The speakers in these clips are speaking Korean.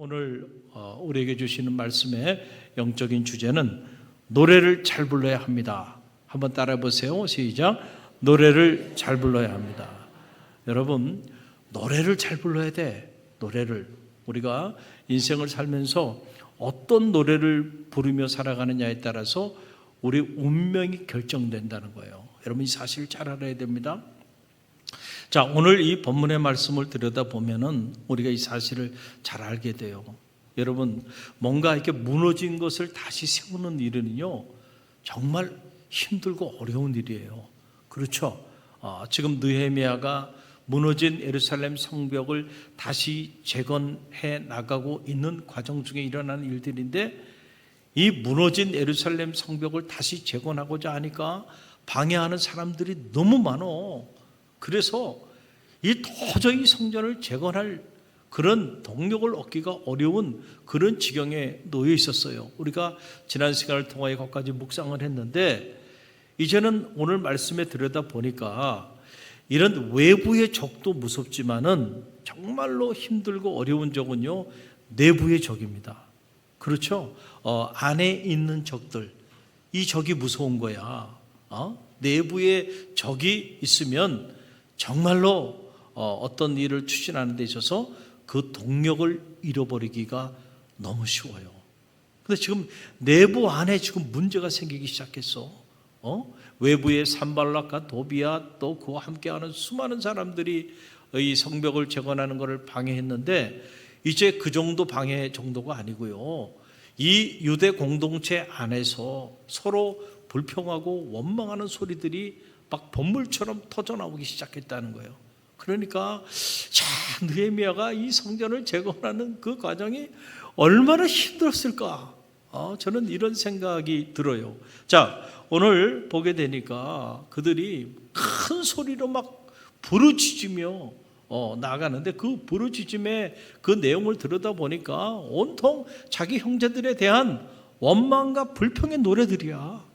오늘 우리에게 주시는 말씀의 영적인 주제는 노래를 잘 불러야 합니다. 한번 따라해 보세요. 시작. 노래를 잘 불러야 합니다. 여러분, 노래를 잘 불러야 돼. 노래를. 우리가 인생을 살면서 어떤 노래를 부르며 살아가느냐에 따라서 우리 운명이 결정된다는 거예요. 여러분, 이 사실을 잘 알아야 됩니다. 자, 오늘 이 본문의 말씀을 들여다보면은 우리가 이 사실을 잘 알게 돼요. 여러분, 뭔가 이렇게 무너진 것을 다시 세우는 일은요, 정말 힘들고 어려운 일이에요. 그렇죠? 지금 느헤미야가 무너진 예루살렘 성벽을 다시 재건해 나가고 있는 과정 중에 일어나는 일들인데, 이 무너진 예루살렘 성벽을 다시 재건하고자 하니까 방해하는 사람들이 너무 많어. 그래서 이 도저히 성전을 재건할 그런 동력을 얻기가 어려운 그런 지경에 놓여 있었어요. 우리가 지난 시간을 통하여 거기까지 묵상을 했는데, 이제는 오늘 말씀에 들여다보니까 이런 외부의 적도 무섭지만은 정말로 힘들고 어려운 적은요, 내부의 적입니다. 그렇죠? 안에 있는 적들, 이 적이 무서운 거야. 내부에 적이 있으면 정말로 어떤 일을 추진하는 데 있어서 그 동력을 잃어버리기가 너무 쉬워요. 근데 지금 내부 안에 지금 문제가 생기기 시작했어. 외부의 산발락과 도비아 또 그와 함께하는 수많은 사람들이 이 성벽을 재건하는 것을 방해했는데, 이제 그 정도 방해 정도가 아니고요, 이 유대 공동체 안에서 서로 불평하고 원망하는 소리들이 막 번물처럼 터져나오기 시작했다는 거예요. 그러니까 참 느헤미야가 이 성전을 재건하는 그 과정이 얼마나 힘들었을까, 저는 이런 생각이 들어요. 자, 오늘 보게 되니까 그들이 큰 소리로 막 부르짖으며 나가는데, 그 부르짖음의 그 내용을 들여다보니까 온통 자기 형제들에 대한 원망과 불평의 노래들이야.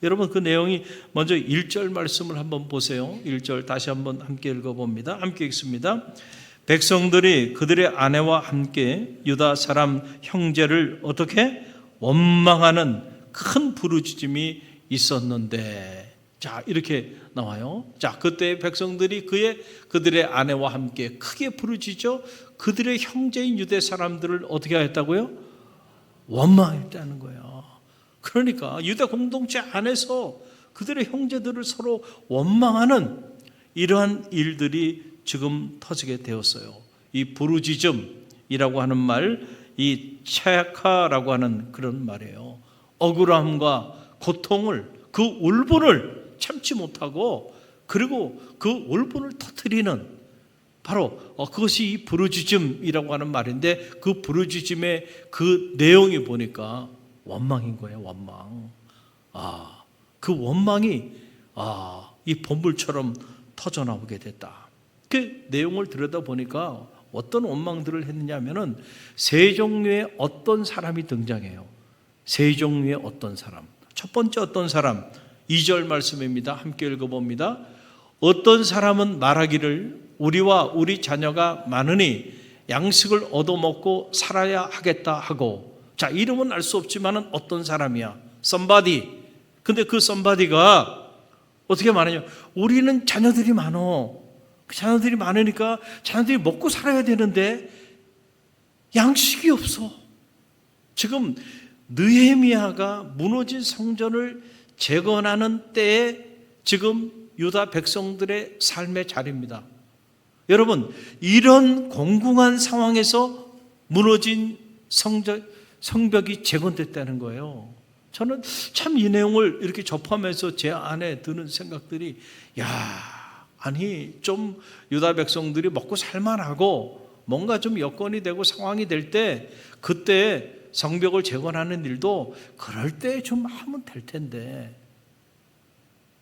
여러분, 그 내용이 먼저 1절 말씀을 한번 보세요. 1절 다시 한번 함께 읽어봅니다. 함께 읽습니다. 백성들이 그들의 아내와 함께 유다 사람 형제를 어떻게 원망하는 큰 부르짖음이 있었는데, 자, 이렇게 나와요. 자, 그때 백성들이 그들의 아내와 함께 크게 부르짖어 그들의 형제인 유대 사람들을 어떻게 하였다고요? 원망했다는 거예요. 그러니까 유대 공동체 안에서 그들의 형제들을 서로 원망하는 이러한 일들이 지금 터지게 되었어요. 이 부르짖음이라고 하는 말, 이 차야카라고 하는 그런 말이에요. 억울함과 고통을, 그 울분을 참지 못하고, 그리고 그 울분을 터뜨리는, 바로 그것이 이 부르짖음이라고 하는 말인데, 그 부르짖음의 그 내용이 보니까 원망인 거예요. 원망. 그 원망이 이 번물처럼 터져 나오게 됐다. 그 내용을 들여다보니까 어떤 원망들을 했느냐면은 세 종류의 어떤 사람이 등장해요. 세 종류의 어떤 사람. 첫 번째 어떤 사람, 2절 말씀입니다. 함께 읽어봅니다. 어떤 사람은 말하기를 우리와 우리 자녀가 많으니 양식을 얻어먹고 살아야 하겠다 하고, 자, 이름은 알 수 없지만 어떤 사람이야. somebody. 근데 그 somebody가 어떻게 말하냐. 우리는 자녀들이 많어. 그 자녀들이 많으니까 자녀들이 먹고 살아야 되는데 양식이 없어. 지금 느헤미야가 무너진 성전을 재건하는 때에 지금 유다 백성들의 삶의 자리입니다. 여러분, 이런 공공한 상황에서 무너진 성벽이 재건됐다는 거예요. 저는 참 이 내용을 이렇게 접하면서 제 안에 드는 생각들이, 아니 좀 유다 백성들이 먹고 살만하고 뭔가 좀 여건이 되고 상황이 될 때, 그때 성벽을 재건하는 일도 그럴 때 좀 하면 될 텐데,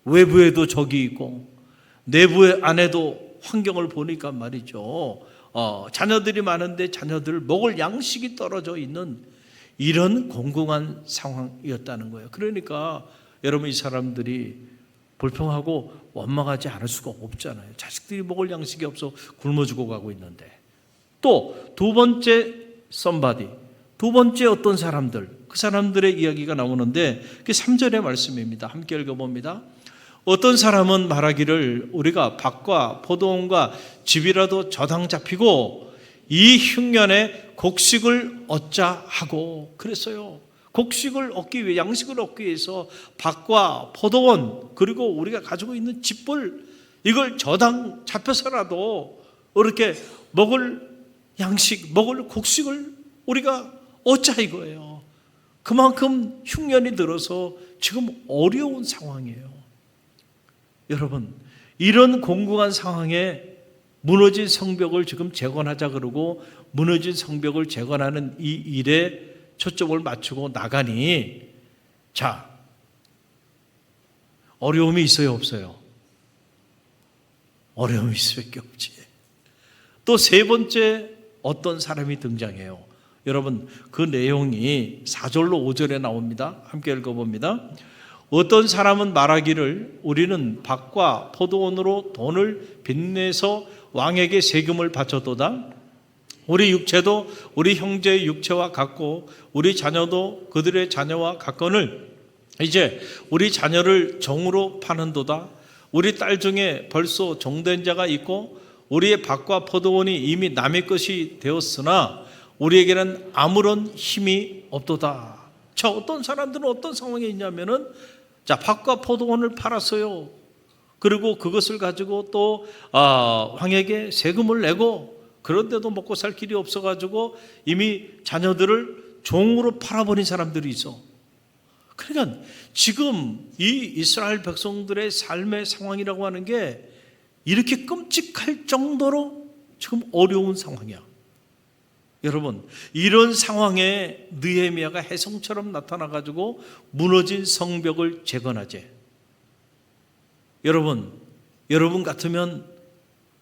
외부에도 적이 있고 내부의 안에도 환경을 보니까 말이죠, 자녀들이 많은데 자녀들 먹을 양식이 떨어져 있는 이런 공공한 상황이었다는 거예요. 그러니까 여러분, 이 사람들이 불평하고 원망하지 않을 수가 없잖아요. 자식들이 먹을 양식이 없어 굶어 죽어 가고 있는데. 또 두 번째 somebody. 두 번째 어떤 사람들, 그 사람들의 이야기가 나오는데 그게 3절의 말씀입니다. 함께 읽어봅니다. 어떤 사람은 말하기를 우리가 밭과 포도원과 집이라도 저당 잡히고 이 흉년에 곡식을 얻자 하고 그랬어요. 곡식을 얻기 위해, 양식을 얻기 위해서 밭과 포도원 그리고 우리가 가지고 있는 집을 이걸 저당 잡혀서라도 이렇게 먹을 양식, 먹을 곡식을 우리가 얻자 이거예요. 그만큼 흉년이 들어서 지금 어려운 상황이에요. 여러분, 이런 공공한 상황에 무너진 성벽을 지금 재건하자 그러고 무너진 성벽을 재건하는 이 일에 초점을 맞추고 나가니 자, 어려움이 있어요, 없어요? 어려움이 있을 수밖에 없지. 또 세 번째 어떤 사람이 등장해요. 여러분, 그 내용이 4절로 5절에 나옵니다. 함께 읽어봅니다. 어떤 사람은 말하기를 우리는 밭과 포도원으로 돈을 빚내서 왕에게 세금을 바쳤도다. 우리 육체도 우리 형제의 육체와 같고 우리 자녀도 그들의 자녀와 같거늘 이제 우리 자녀를 종으로 파는도다. 우리 딸 중에 벌써 종된 자가 있고 우리의 밭과 포도원이 이미 남의 것이 되었으나 우리에게는 아무런 힘이 없도다. 자, 어떤 사람들은 어떤 상황에 있냐면은 자, 밭과 포도원을 팔았어요. 그리고 그것을 가지고 또 왕에게 세금을 내고 그런데도 먹고 살 길이 없어가지고 이미 자녀들을 종으로 팔아버린 사람들이 있어. 그러니까 지금 이 이스라엘 백성들의 삶의 상황이라고 하는 게 이렇게 끔찍할 정도로 지금 어려운 상황이야. 여러분, 이런 상황에 느헤미야가 혜성처럼 나타나가지고 무너진 성벽을 재건하재. 여러분 같으면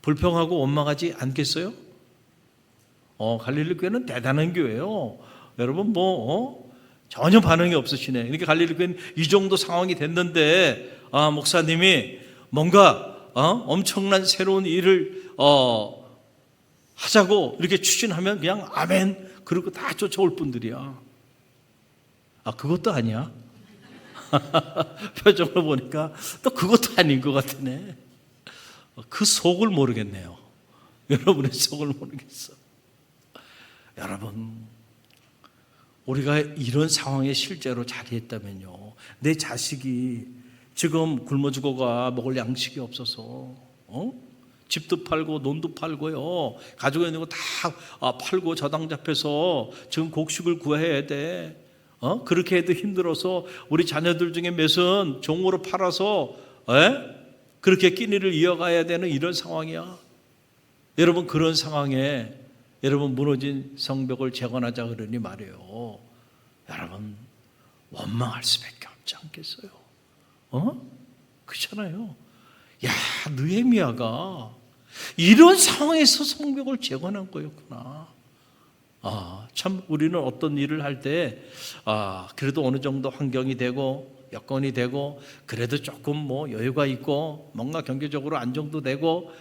불평하고 원망하지 않겠어요? 갈릴리 교회는 대단한 교회예요. 여러분 전혀 반응이 없으시네. 그러니까 갈릴리 교회는 이 정도 상황이 됐는데 목사님이 뭔가 엄청난 새로운 일을 하자고 이렇게 추진하면 그냥 아멘 그러고 다 쫓아올 분들이야. 그것도 아니야. 표정을 보니까 또 그것도 아닌 것 같으네. 그 속을 모르겠네요. 여러분의 속을 모르겠어. 여러분, 우리가 이런 상황에 실제로 자리했다면요, 내 자식이 지금 굶어 죽어가 먹을 양식이 없어서 집도 팔고 논도 팔고요, 가지고 있는 거 다 팔고 저당 잡혀서 지금 곡식을 구해야 돼. 그렇게 해도 힘들어서 우리 자녀들 중에 몇은 종으로 팔아서 그렇게 끼니를 이어가야 되는 이런 상황이야. 여러분, 그런 상황에 여러분 무너진 성벽을 재건하자 그러니 말이에요. 여러분, 원망할 수밖에 없지 않겠어요? 그렇잖아요. 야, 느헤미야가 이런 상황에서 성벽을 재건한 거였구나. 참 우리는 어떤 일을 할 때 그래도 어느 정도 환경이 되고 여건이 되고 그래도 조금 여유가 있고 뭔가 경제적으로 안정도 되고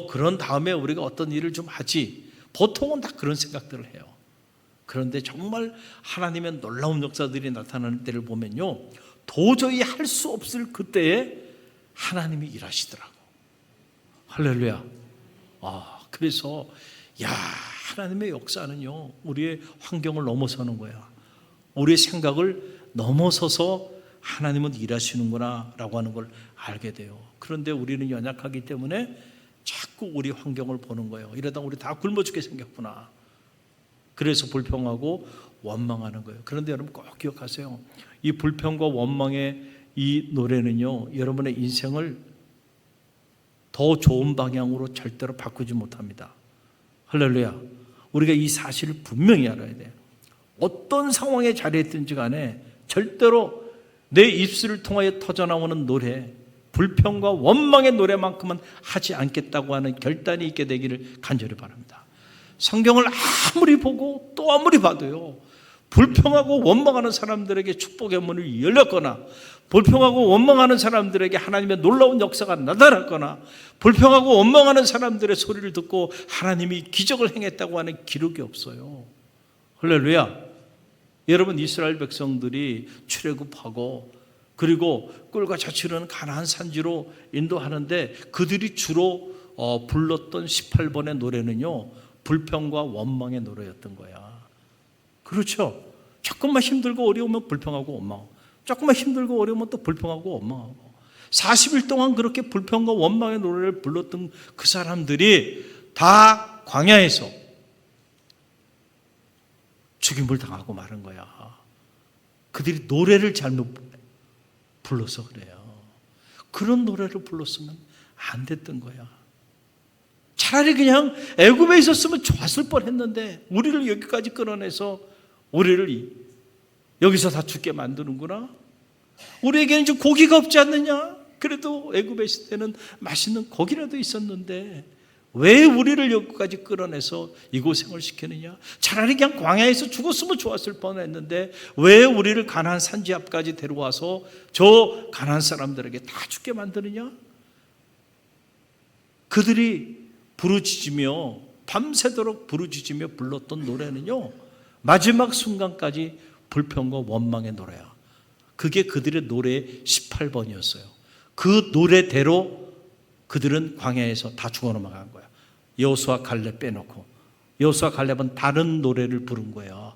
그런 다음에 우리가 어떤 일을 좀 하지. 보통은 다 그런 생각들을 해요. 그런데 정말 하나님의 놀라운 역사들이 나타나는 때를 보면요, 도저히 할 수 없을 그때에 하나님이 일하시더라고. 할렐루야. 그래서 하나님의 역사는요, 우리의 환경을 넘어서는 거야. 우리의 생각을 넘어서서 하나님은 일하시는구나 라고 하는 걸 알게 돼요. 그런데 우리는 연약하기 때문에 자꾸 우리 환경을 보는 거예요. 이러다 우리 다 굶어 죽게 생겼구나. 그래서 불평하고 원망하는 거예요. 그런데 여러분 꼭 기억하세요. 이 불평과 원망의 이 노래는요, 여러분의 인생을 더 좋은 방향으로 절대로 바꾸지 못합니다. 할렐루야. 우리가 이 사실을 분명히 알아야 돼요. 어떤 상황에 자리했든지 간에 절대로 내 입술을 통하여 터져나오는 노래, 불평과 원망의 노래만큼은 하지 않겠다고 하는 결단이 있게 되기를 간절히 바랍니다. 성경을 아무리 보고 또 아무리 봐도요, 불평하고 원망하는 사람들에게 축복의 문이 열렸거나, 불평하고 원망하는 사람들에게 하나님의 놀라운 역사가 나타났거나, 불평하고 원망하는 사람들의 소리를 듣고 하나님이 기적을 행했다고 하는 기록이 없어요. 할렐루야. 여러분, 이스라엘 백성들이 출애굽하고 그리고 꿀과 젖이 흐르는 가나안 산지로 인도하는데 그들이 주로 불렀던 18번의 노래는요, 불평과 원망의 노래였던 거야. 그렇죠? 조금만 힘들고 어려우면 불평하고 원망하고, 조금만 힘들고 어려우면 또 불평하고 원망하고, 40일 동안 그렇게 불평과 원망의 노래를 불렀던 그 사람들이 다 광야에서 죽임을 당하고 마른 거야. 그들이 노래를 잘못 불러서 그래요. 그런 노래를 불렀으면 안 됐던 거야. 차라리 그냥 애굽에 있었으면 좋았을 뻔했는데 우리를 여기까지 끌어내서 우리를 여기서 다 죽게 만드는구나. 우리에게는 지금 고기가 없지 않느냐. 그래도 애굽에 있을 때는 맛있는 고기라도 있었는데 왜 우리를 여기까지 끌어내서 이 고생을 시키느냐. 차라리 그냥 광야에서 죽었으면 좋았을 뻔했는데 왜 우리를 가나안 산지 앞까지 데려와서 저 가나안 사람들에게 다 죽게 만드느냐. 그들이 부르짖으며 밤새도록 부르짖으며 불렀던 노래는요, 마지막 순간까지 불평과 원망의 노래야. 그게 그들의 노래의 18번이었어요. 그 노래대로 그들은 광야에서 다 죽어 넘어간 거야. 여호수아 갈렙 빼놓고. 여호수아 갈렙은 다른 노래를 부른 거야.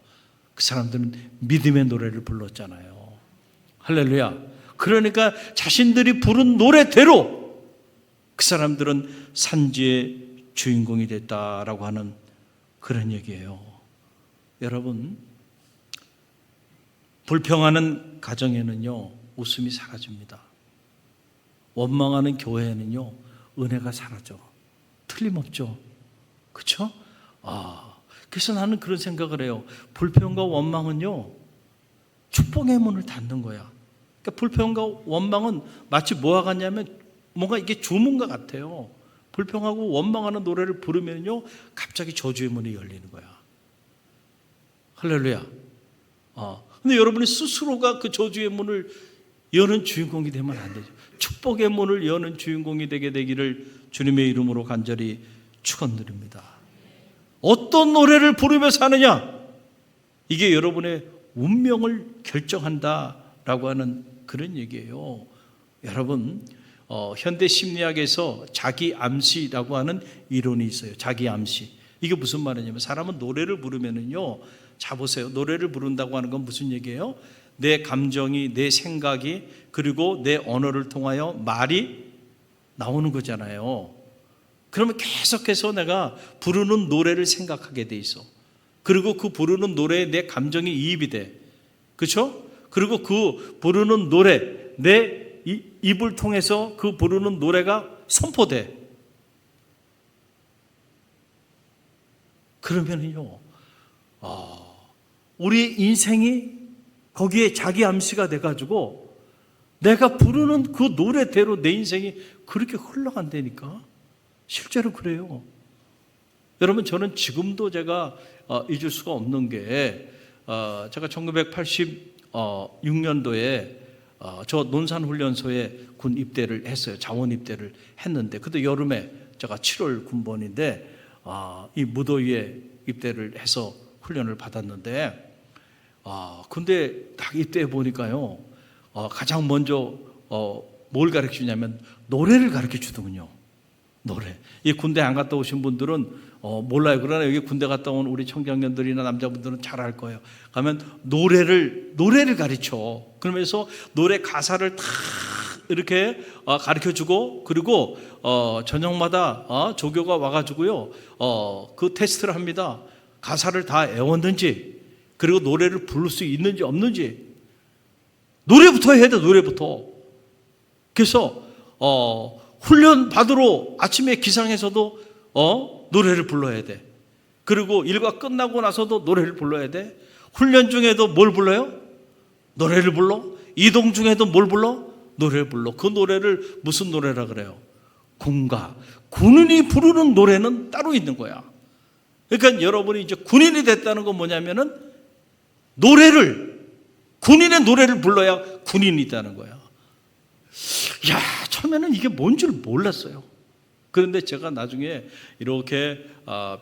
그 사람들은 믿음의 노래를 불렀잖아요. 할렐루야. 그러니까 자신들이 부른 노래대로 그 사람들은 산지의 주인공이 됐다라고 하는 그런 얘기예요. 여러분, 불평하는 가정에는요, 웃음이 사라집니다. 원망하는 교회에는요, 은혜가 사라져. 틀림없죠. 그렇죠? 그래서 나는 그런 생각을 해요. 불평과 원망은요, 축복의 문을 닫는 거야. 그러니까 불평과 원망은 마치 뭐와 같냐면 뭔가 이게 주문과 같아요. 불평하고 원망하는 노래를 부르면요, 갑자기 저주의 문이 열리는 거야. 할렐루야. 근데 여러분이 스스로가 그 저주의 문을 여는 주인공이 되면 안 되죠. 축복의 문을 여는 주인공이 되게 되기를 주님의 이름으로 간절히 축원드립니다. 어떤 노래를 부르며 사느냐, 이게 여러분의 운명을 결정한다라고 하는 그런 얘기예요. 여러분, 현대 심리학에서 자기 암시라고 하는 이론이 있어요. 자기 암시. 이게 무슨 말이냐면, 사람은 노래를 부르면은요, 자 보세요. 노래를 부른다고 하는 건 무슨 얘기예요? 내 감정이, 내 생각이, 그리고 내 언어를 통하여 말이 나오는 거잖아요. 그러면 계속해서 내가 부르는 노래를 생각하게 돼 있어. 그리고 그 부르는 노래에 내 감정이 이입이 돼. 그렇죠? 그리고 그 부르는 노래, 내 입을 통해서 그 부르는 노래가 선포돼. 그러면요, 우리 인생이 거기에 자기 암시가 돼가지고 내가 부르는 그 노래대로 내 인생이 그렇게 흘러간다니까. 실제로 그래요. 여러분, 저는 지금도 제가 잊을 수가 없는 게, 제가 1986년도에 저 논산훈련소에 군 입대를 했어요. 자원 입대를 했는데, 그때 여름에 제가 7월 군번인데 이 무더위에 입대를 해서 훈련을 받았는데, 근데 딱 입대해 보니까요, 가장 먼저 뭘 가르쳐 주냐면 노래를 가르쳐 주더군요. 노래. 이 군대 안 갔다 오신 분들은 몰라요. 그러나 여기 군대 갔다 온 우리 청장년들이나 남자분들은 잘 알 거예요. 가면 노래를 가르쳐. 그러면서 노래 가사를 다 이렇게 가르쳐 주고, 그리고 저녁마다 조교가 와가지고요, 그 테스트를 합니다. 가사를 다 외웠는지, 그리고 노래를 부를 수 있는지 없는지. 노래부터 해야 돼. 노래부터. 그래서 훈련 받으러 아침에 기상에서도 노래를 불러야 돼. 그리고 일과 끝나고 나서도 노래를 불러야 돼. 훈련 중에도 뭘 불러요? 노래를 불러. 이동 중에도 뭘 불러? 노래를 불러. 그 노래를 무슨 노래라 그래요? 군가. 군인이 부르는 노래는 따로 있는 거야. 그러니까 여러분이 이제 군인이 됐다는 건 뭐냐면은 군인의 노래를 불러야 군인이 있다는 거야. 야, 처음에는 이게 뭔 줄 몰랐어요. 그런데 제가 나중에 이렇게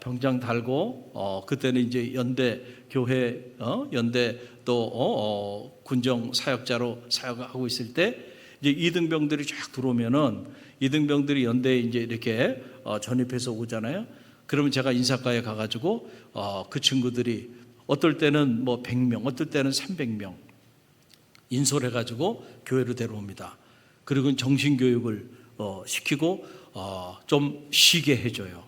병장 달고 그때는 이제 연대 교회 연대 또 군정 사역자로 사역하고 있을 때 이제 이등병들이 쫙 들어오면은 이등병들이 연대에 이제 이렇게 전입해서 오잖아요. 그러면 제가 인사과에 가가지고 그 친구들이 어떨 때는 뭐 100명, 어떨 때는 300명 인솔해 가지고 교회로 데려옵니다. 그리고 정신교육을 시키고 좀 쉬게 해줘요.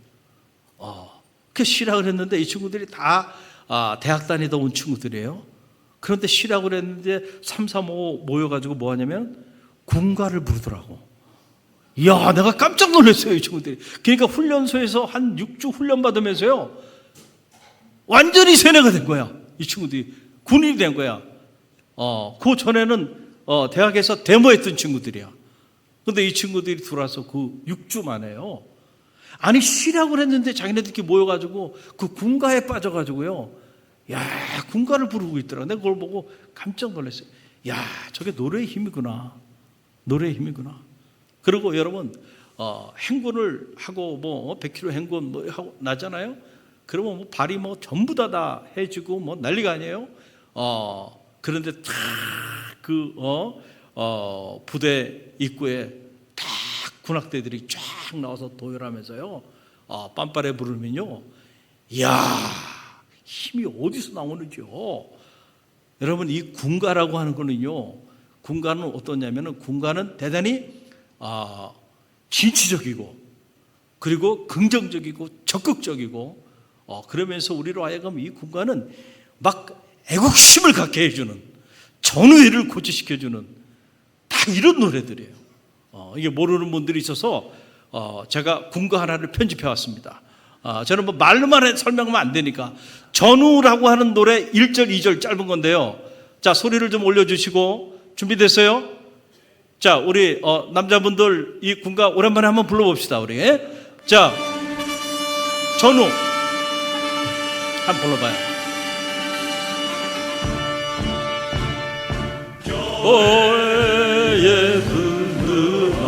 그 쉬라고 그랬는데 이 친구들이 다 대학 다니다 온 친구들이에요. 그런데 쉬라고 그랬는데 3, 4, 5 모여가지고 뭐 하냐면 군가를 부르더라고. 이야, 내가 깜짝 놀랐어요, 이 친구들이. 그러니까 훈련소에서 한 6주 훈련 받으면서요, 완전히 세뇌가 된 거야. 이 친구들이 군인이 된 거야. 그 전에는 대학에서 데모했던 친구들이야. 근데 이 친구들이 들어와서 그 6주 만에요. 아니, 쉬라고 그랬는데 자기네들끼리 모여가지고 그 군가에 빠져가지고요. 야, 군가를 부르고 있더라. 내가 그걸 보고 깜짝 놀랐어요. 야, 저게 노래의 힘이구나. 노래의 힘이구나. 그리고 여러분, 행군을 하고 뭐 100km 행군 뭐 하고 나잖아요. 그러면 뭐 발이 뭐 전부 다 해지고 뭐 난리가 아니에요. 그런데 딱 부대 입구에 딱 군악대들이 쫙 나와서 도열하면서요. 빰빠레 부르면요. 이야, 힘이 어디서 나오는지요. 여러분, 이 군가라고 하는 거는요. 군가는 어떠냐면은 군가는 대단히 진취적이고 그리고 긍정적이고 적극적이고 그러면서 우리로 하여금 이 군가는 막 애국심을 갖게 해주는 전우회를 고취시켜주는 다 이런 노래들이에요. 이게 모르는 분들이 있어서 제가 군가 하나를 편집해 왔습니다. 저는 뭐 말로만 설명하면 안 되니까 전우라고 하는 노래 1절 2절 짧은 건데요. 자, 소리를 좀 올려주시고 준비됐어요? 자, 우리 남자분들 이 군가 오랜만에 한번 불러봅시다. 우리 자, 전우 한번 불러봐요. 너의 든든한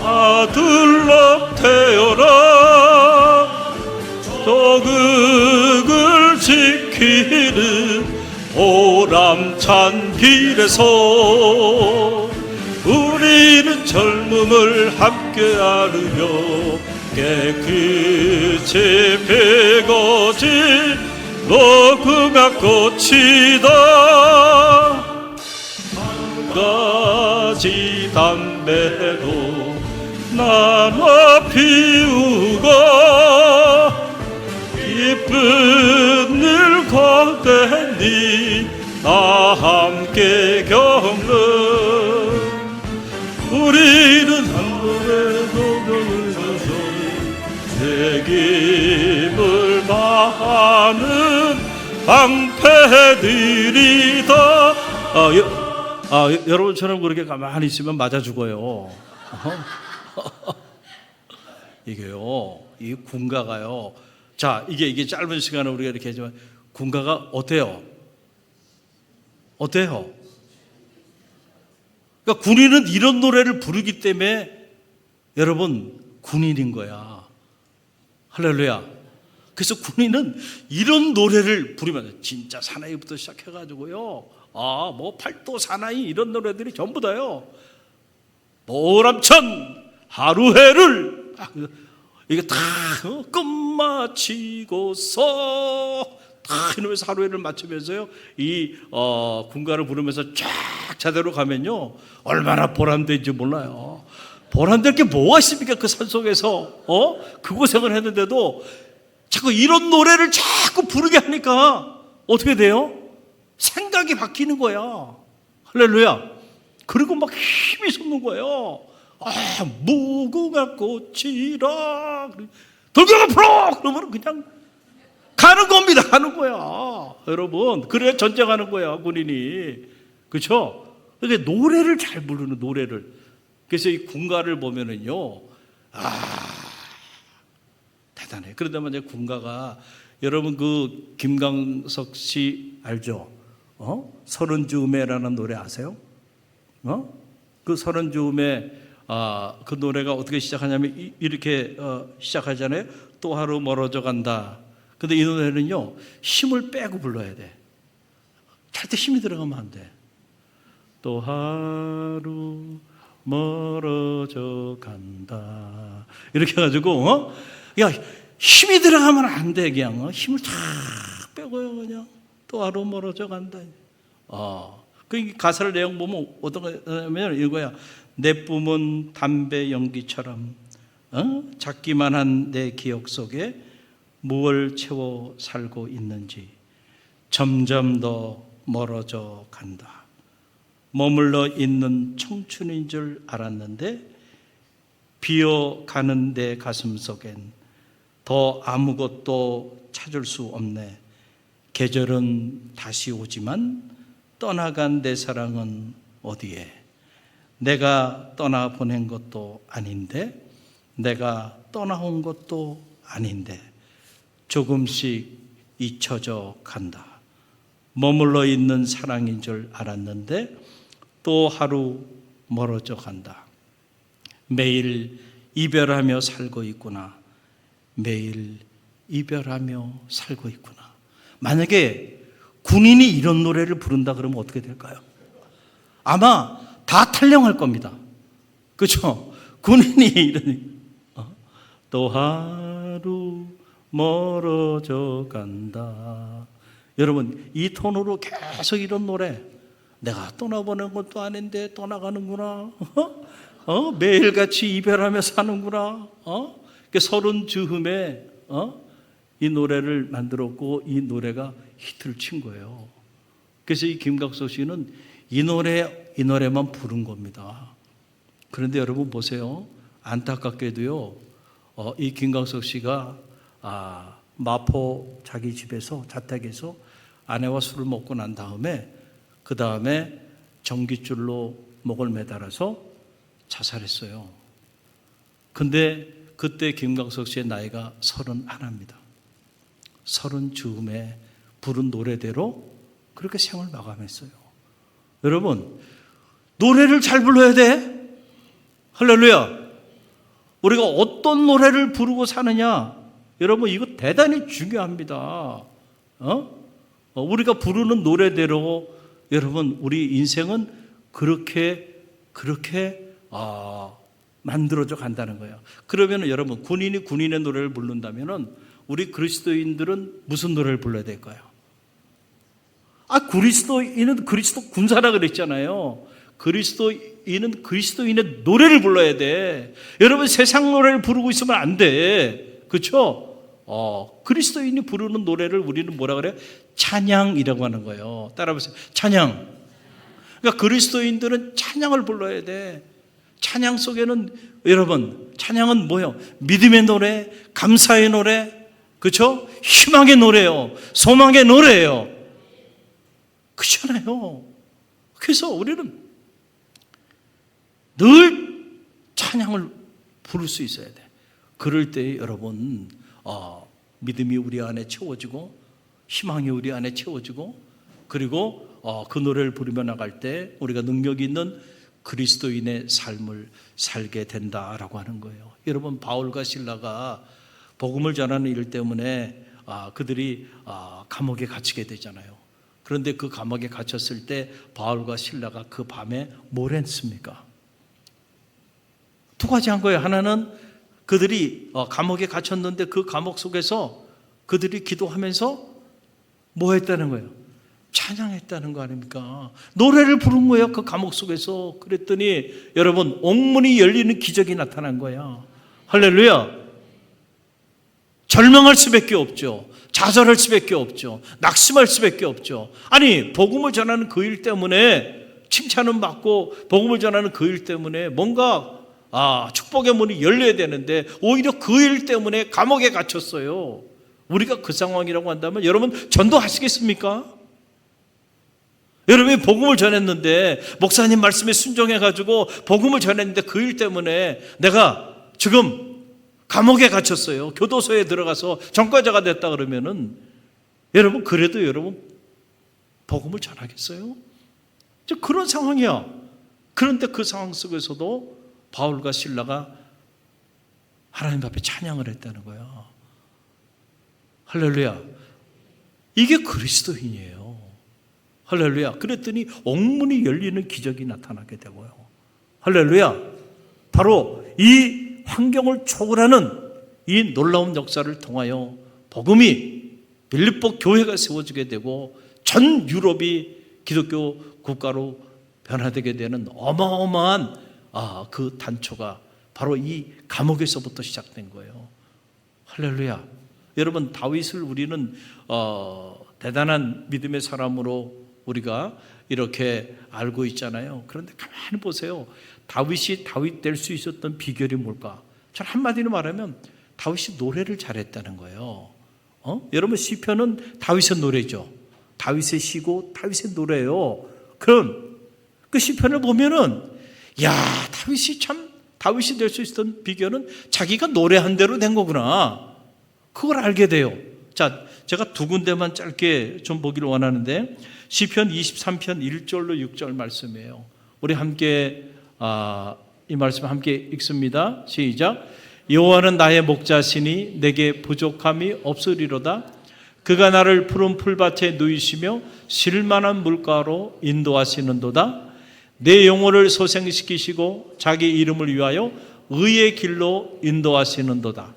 아들로 태어나 조국을 지키는 보람찬 길에서 우리는 젊음을 함께 나누며 깨끗이 피고진 녹음과 꽃이다. 한 가지 담배도 나눠 피우고 기쁜 일 거대니 다 함께 겪는 우리는 한 노래 노동을 서서 책임을 다하는 방패들이다. 여러분처럼 그렇게 가만히 있으면 맞아 죽어요. 이게요, 이 군가가요. 자, 이게 짧은 시간에 우리가 이렇게 하지만 군가가 어때요? 어때요? 그러니까 군인은 이런 노래를 부르기 때문에 여러분 군인인 거야. 할렐루야. 그래서 군인은 이런 노래를 부르면 진짜 사나이부터 시작해가지고요. 뭐 팔도 사나이 이런 노래들이 전부 다요. 보람찬 하루해를 이게 다 끝마치고서 다 이러면서 하루해를 맞추면서요. 이 군가를 부르면서 쫙 자대로 가면요. 얼마나 보람된지 몰라요. 보람될 게 뭐가 있습니까? 그 산속에서 그 고생을 했는데도 자꾸 이런 노래를 자꾸 부르게 하니까 어떻게 돼요? 생각이 바뀌는 거야. 할렐루야. 그리고 막 힘이 솟는 거예요. 무궁화 꽃이라 돌격 앞으로 그러면 그냥 가는 겁니다. 가는 거야. 여러분, 그래야 전쟁하는 거야, 군인이. 그렇죠? 그러니까 노래를 잘 부르는 노래를. 그래서 이 군가를 보면은요, 대단해. 그러다 보니 군가가 여러분 그 김광석 씨 알죠? 서른 즈음에라는 노래 아세요? 그 서른 즈음에 그 노래가 어떻게 시작하냐면 이렇게 시작하잖아요. 또 하루 멀어져 간다. 근데 이 노래는요, 힘을 빼고 불러야 돼. 절대 힘이 들어가면 안 돼. 또 하루 멀어져 간다. 이렇게 해가지고, 야, 힘이 들어가면 안 돼, 그냥. 힘을 쫙 빼고요, 그냥. 또 하루 멀어져 간다. 그 가사를 내용 보면 어떤 거냐면 이거야. 내 뿜은 담배 연기처럼, 작기만 한 내 기억 속에 무엇을 채워 살고 있는지 점점 더 멀어져 간다. 머물러 있는 청춘인 줄 알았는데 비어가는 내 가슴 속엔 더 아무것도 찾을 수 없네. 계절은 다시 오지만 떠나간 내 사랑은 어디에? 내가 떠나보낸 것도 아닌데, 내가 떠나온 것도 아닌데 조금씩 잊혀져 간다. 머물러 있는 사랑인 줄 알았는데 또 하루 멀어져 간다. 매일 이별하며 살고 있구나. 매일 이별하며 살고 있구나. 만약에 군인이 이런 노래를 부른다 그러면 어떻게 될까요? 아마 다 탈영할 겁니다. 그렇죠? 군인이 이런 또 하루 멀어져 간다. 여러분, 이 톤으로 계속 이런 노래, 내가 떠나보낸 것도 아닌데 떠나가는구나. 매일같이 이별하며 사는구나. 서른 즈음에 이 노래를 만들었고 이 노래가 히트를 친 거예요. 그래서 이 김각석 씨는 이 노래만 부른 겁니다. 그런데 여러분 보세요. 안타깝게도요, 이 김각석 씨가 마포 자기 집에서, 자택에서 아내와 술을 먹고 난 다음에 그 다음에 전깃줄로 목을 매달아서 자살했어요. 근데 그때 김광석 씨의 나이가 31입니다. 30즈음에 부른 노래대로 그렇게 생을 마감했어요. 여러분, 노래를 잘 불러야 돼. 할렐루야. 우리가 어떤 노래를 부르고 사느냐, 여러분 이거 대단히 중요합니다. 우리가 부르는 노래대로 여러분 우리 인생은 그렇게 만들어져 간다는 거예요. 그러면 여러분, 군인이 군인의 노래를 부른다면 우리 그리스도인들은 무슨 노래를 불러야 될까요? 그리스도인은 그리스도 군사라 그랬잖아요. 그리스도인은 그리스도인의 노래를 불러야 돼. 여러분, 세상 노래를 부르고 있으면 안 돼. 그렇죠? 그리스도인이 부르는 노래를 우리는 뭐라 그래요? 찬양이라고 하는 거예요. 따라해보세요. 찬양. 그러니까 그리스도인들은 찬양을 불러야 돼. 찬양 속에는 여러분, 찬양은 뭐예요? 믿음의 노래, 감사의 노래, 그렇죠? 희망의 노래요. 소망의 노래예요. 그렇잖아요. 그래서 우리는 늘 찬양을 부를 수 있어야 돼. 그럴 때 여러분, 믿음이 우리 안에 채워지고 희망이 우리 안에 채워지고, 그리고 그 노래를 부르며 나갈 때 우리가 능력이 있는 그리스도인의 삶을 살게 된다라고 하는 거예요. 여러분, 바울과 실라가 복음을 전하는 일 때문에 그들이 감옥에 갇히게 되잖아요. 그런데 그 감옥에 갇혔을 때 바울과 실라가 그 밤에 뭘 했습니까? 두 가지 한 거예요. 하나는 그들이 감옥에 갇혔는데 그 감옥 속에서 그들이 기도하면서 뭐 했다는 거예요? 찬양했다는 거 아닙니까? 노래를 부른 거예요, 그 감옥 속에서. 그랬더니 여러분, 옥문이 열리는 기적이 나타난 거야. 할렐루야. 절망할 수밖에 없죠. 좌절할 수밖에 없죠. 낙심할 수밖에 없죠. 아니, 복음을 전하는 그 일 때문에 칭찬은 받고, 복음을 전하는 그 일 때문에 뭔가 축복의 문이 열려야 되는데 오히려 그 일 때문에 감옥에 갇혔어요. 우리가 그 상황이라고 한다면 여러분, 전도하시겠습니까? 여러분이 복음을 전했는데, 목사님 말씀에 순종해가지고 복음을 전했는데 그 일 때문에 내가 지금 감옥에 갇혔어요. 교도소에 들어가서 전과자가 됐다 그러면은 여러분, 그래도 여러분 복음을 전하겠어요? 그런 상황이야. 그런데 그 상황 속에서도 바울과 실라가 하나님 앞에 찬양을 했다는 거야. 할렐루야. 이게 그리스도인이에요. 할렐루야. 그랬더니 옥문이 열리는 기적이 나타나게 되고요. 할렐루야. 바로 이 환경을 초월하는 이 놀라운 역사를 통하여 복음이 빌립보 교회가 세워지게 되고 전 유럽이 기독교 국가로 변화되게 되는 어마어마한 그 단초가 바로 이 감옥에서부터 시작된 거예요. 할렐루야. 여러분, 다윗을 우리는 대단한 믿음의 사람으로 우리가 이렇게 알고 있잖아요. 그런데 가만히 보세요. 다윗이 다윗 될 수 있었던 비결이 뭘까? 전 한마디로 말하면 다윗이 노래를 잘했다는 거예요. 여러분, 시편은 다윗의 노래죠. 다윗의 시고 다윗의 노래예요. 그럼 그 시편을 보면은 다윗이 될 수 있었던 비결은 자기가 노래한 대로 된 거구나. 그걸 알게 돼요. 자, 제가 두 군데만 짧게 좀 보기를 원하는데 시편 23편 1절로 6절 말씀이에요. 우리 함께 이 말씀 함께 읽습니다. 시작. 여호와는 나의 목자시니 내게 부족함이 없으리로다. 그가 나를 푸른 풀밭에 누이시며 쉴만한 물가로 인도하시는도다. 내 영혼을 소생시키시고 자기 이름을 위하여 의의 길로 인도하시는도다.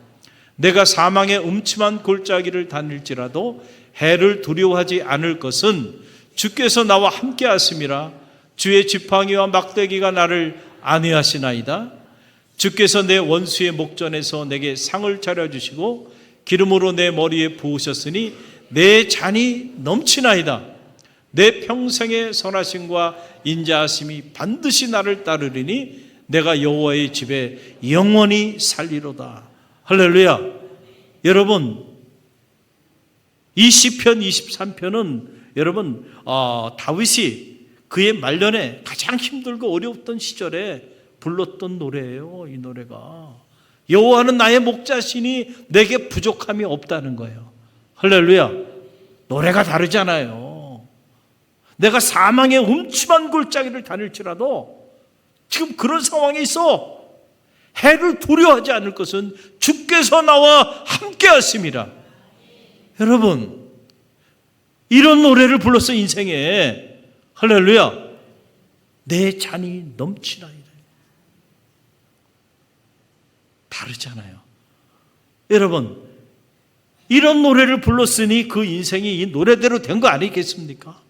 내가 사망의 음침한 골짜기를 다닐지라도 해를 두려워하지 않을 것은 주께서 나와 함께 하심이라. 주의 지팡이와 막대기가 나를 안위하시나이다. 주께서 내 원수의 목전에서 내게 상을 차려주시고 기름으로 내 머리에 부으셨으니 내 잔이 넘치나이다. 내 평생의 선하심과 인자하심이 반드시 나를 따르리니 내가 여호와의 집에 영원히 살리로다. 할렐루야. 여러분, 이 시편 23편은 여러분 다윗이 그의 말년에 가장 힘들고 어려웠던 시절에 불렀던 노래예요. 이 노래가 여호와는 나의 목자시니 내게 부족함이 없다는 거예요. 할렐루야. 노래가 다르잖아요. 내가 사망의 음침한 골짜기를 다닐지라도 지금 그런 상황에 있어 해를 두려워하지 않을 것은 주께서 나와 함께 하심이라. 여러분, 이런 노래를 불렀어. 인생에. 할렐루야. 내 잔이 넘치나이다. 다르잖아요. 여러분, 이런 노래를 불렀으니 그 인생이 이 노래대로 된 거 아니겠습니까?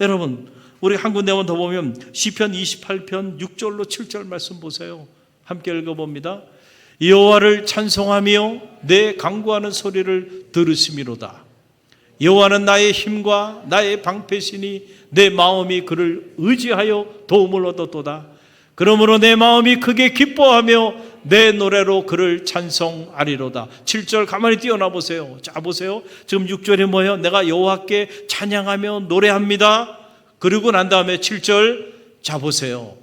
여러분, 우리 한 군데만 더 보면 시편 28편 6절로 7절 말씀 보세요. 함께 읽어봅니다. 여호와를 찬송하며 내 간구하는 소리를 들으심이로다. 여호와는 나의 힘과 나의 방패시니 내 마음이 그를 의지하여 도움을 얻었도다. 그러므로 내 마음이 크게 기뻐하며 내 노래로 그를 찬송하리로다. 7절 가만히 띄어나 보세요. 자, 보세요. 지금 6절이 뭐예요? 내가 여호와께 찬양하며 노래합니다. 그리고 난 다음에 7절 자 보세요.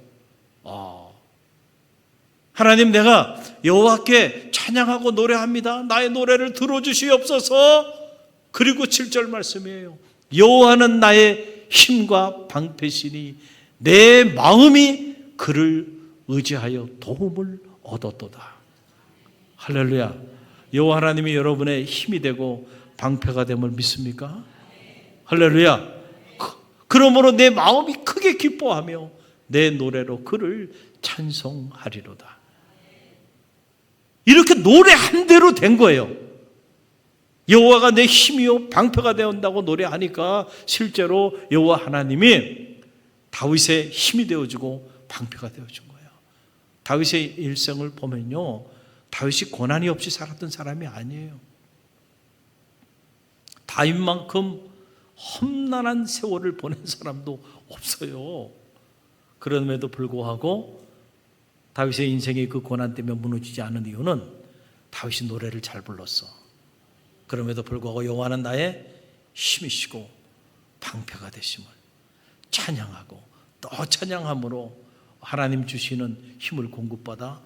하나님, 내가 여호와께 찬양하고 노래합니다. 나의 노래를 들어주시옵소서. 그리고 7절 말씀이에요. 여호와는 나의 힘과 방패시니 내 마음이 그를 의지하여 도움을 얻었도다. 할렐루야. 여호와 하나님이 여러분의 힘이 되고 방패가 됨을 믿습니까? 할렐루야. 그러므로 내 마음이 크게 기뻐하며 내 노래로 그를 찬송하리로다. 이렇게 노래한 대로 된 거예요. 여호와가 내 힘이요 방패가 되었다고 노래하니까 실제로 여호와 하나님이 다윗의 힘이 되어주고 방패가 되어준 거예요. 다윗의 일생을 보면요, 다윗이 고난이 없이 살았던 사람이 아니에요. 다윗만큼 험난한 세월을 보낸 사람도 없어요. 그럼에도 불구하고 다윗의 인생이 그 고난 때문에 무너지지 않은 이유는 다윗이 노래를 잘 불렀어. 그럼에도 불구하고 여호와는 나의 힘이시고 방패가 되심을 찬양하고 또 찬양함으로 하나님 주시는 힘을 공급받아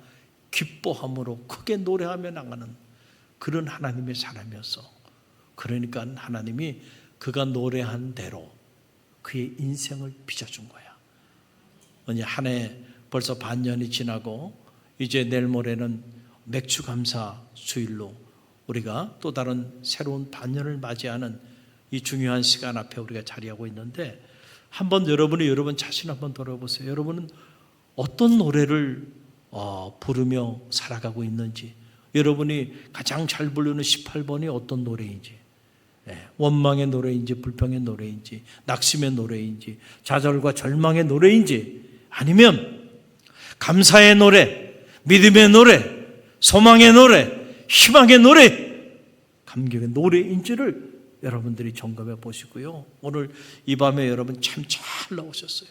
기뻐함으로 크게 노래하며 나가는 그런 하나님의 사람이었어. 그러니까 하나님이 그가 노래한 대로 그의 인생을 빚어준 거야. 언니 한 해 벌써 반년이 지나고 이제 내일 모레는 맥주 감사 주일로 우리가 또 다른 새로운 반년을 맞이하는 이 중요한 시간 앞에 우리가 자리하고 있는데 한번 여러분이 여러분 자신 한번 돌아보세요. 여러분은 어떤 노래를 부르며 살아가고 있는지, 여러분이 가장 잘 부르는 18번이 어떤 노래인지, 원망의 노래인지 불평의 노래인지 낙심의 노래인지 좌절과 절망의 노래인지, 아니면 감사의 노래, 믿음의 노래, 소망의 노래, 희망의 노래, 감격의 노래인지를 여러분들이 점검해 보시고요. 오늘 이 밤에 여러분 참 잘 나오셨어요.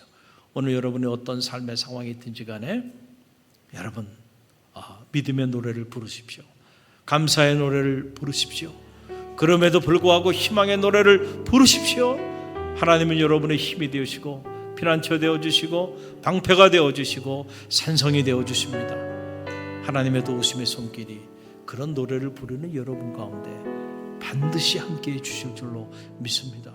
오늘 여러분이 어떤 삶의 상황이 있든지 간에 여러분 믿음의 노래를 부르십시오. 감사의 노래를 부르십시오. 그럼에도 불구하고 희망의 노래를 부르십시오. 하나님은 여러분의 힘이 되어주시고 피난처 되어주시고 방패가 되어주시고 산성이 되어주십니다. 하나님의 도우심의 손길이 그런 노래를 부르는 여러분 가운데 반드시 함께해 주실 줄로 믿습니다.